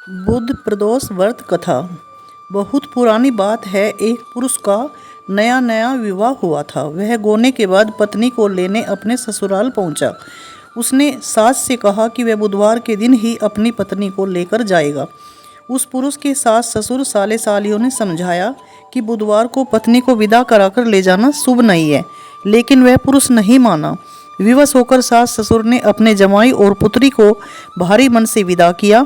बुध प्रदोष व्रत कथा। बहुत पुरानी बात है। एक पुरुष का नया नया विवाह हुआ था। वह गोने के बाद पत्नी को लेने अपने ससुराल पहुंचा। उसने सास से कहा कि वह बुधवार के दिन ही अपनी पत्नी को लेकर जाएगा। उस पुरुष के सास ससुर साले सालियों ने समझाया कि बुधवार को पत्नी को विदा कराकर ले जाना शुभ नहीं है, लेकिन वह पुरुष नहीं माना। विवश होकर सास ससुर ने अपने जमाई और पुत्री को भारी मन से विदा किया।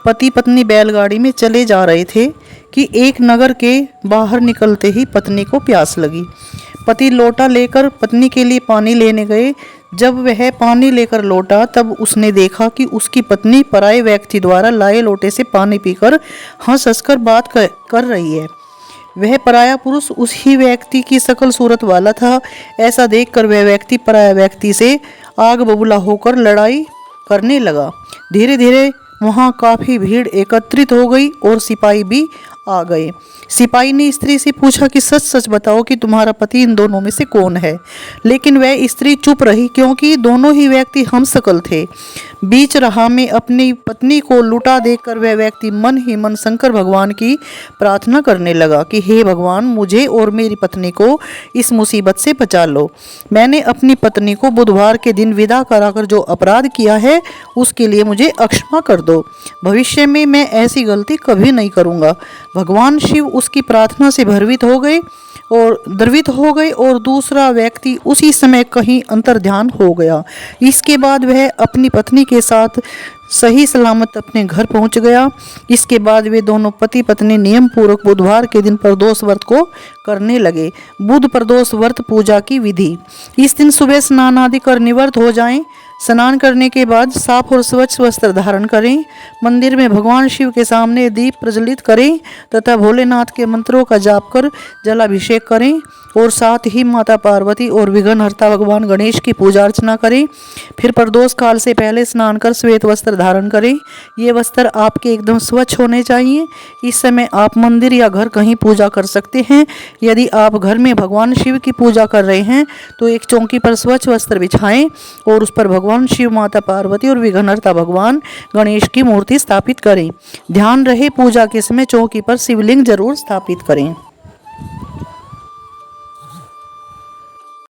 पति पत्नी बैलगाड़ी में चले जा रहे थे कि एक नगर के बाहर निकलते ही पत्नी को प्यास लगी। पति लोटा लेकर पत्नी के लिए पानी लेने गए। जब वह पानी लेकर लौटा तब उसने देखा कि उसकी पत्नी पराये व्यक्ति द्वारा लाए लोटे से पानी पीकर हंस हंसकर बात कर रही है। वह पराया पुरुष उसी व्यक्ति की शकल सूरत वाला था। ऐसा देखकर वह व्यक्ति पराया व्यक्ति से आग बबूला होकर लड़ाई करने लगा। धीरे धीरे वहाँ काफ़ी भीड़ एकत्रित हो गई और सिपाही भी आ गए। सिपाही ने स्त्री से पूछा कि सच सच बताओ कि तुम्हारा पति इन दोनों में से कौन है। लेकिन वह स्त्री चुप रही, क्योंकि दोनों ही व्यक्ति हमशक्ल थे। बीच राह में अपनी पत्नी को लुटा देकर वह व्यक्ति मन ही मन शंकर भगवान की प्रार्थना करने लगा कि हे भगवान, मुझे और मेरी पत्नी को इस मुसीबत से बचा लो। मैंने अपनी पत्नी को बुधवार के दिन विदा कराकर जो अपराध किया है उसके लिए मुझे अक्षमा कर दो। भविष्य में मैं ऐसी गलती कभी नहीं करूँगा। भगवान शिव उसकी प्रार्थना से द्रवित हो गए और दूसरा व्यक्ति उसी समय कहीं अंतर्ध्यान हो गया। इसके बाद वह अपनी पत्नी के साथ सही सलामत अपने घर पहुंच गया। इसके बाद वे दोनों पति पत्नी नियम पूर्वक बुधवार के दिन प्रदोष व्रत को करने लगे। बुध प्रदोष व्रत पूजा की विधि। इस दिन सुबह स्नान आदि कर निवृत्त हो जाएं। स्नान करने के बाद साफ और स्वच्छ वस्त्र धारण करें। मंदिर में भगवान शिव के सामने दीप प्रज्वलित करें तथा भोलेनाथ के मंत्रों का जाप कर जलाभिषेक करें और साथ ही माता पार्वती और विघ्नहर्ता भगवान गणेश की पूजा अर्चना करें। फिर प्रदोष काल से पहले स्नान कर श्वेत वस्त्र धारण करें। ये वस्त्र आपके एकदम स्वच्छ होने चाहिए। इस समय आप मंदिर या घर कहीं पूजा कर सकते हैं। यदि आप घर में भगवान शिव की पूजा कर रहे हैं तो एक चौकी पर स्वच्छ वस्त्र बिछाएं और उस पर भगवान शिव, माता पार्वती और विघ्नहर्ता भगवान गणेश की मूर्ति स्थापित करें। ध्यान रहे पूजा के समय चौकी पर शिवलिंग जरूर स्थापित करें।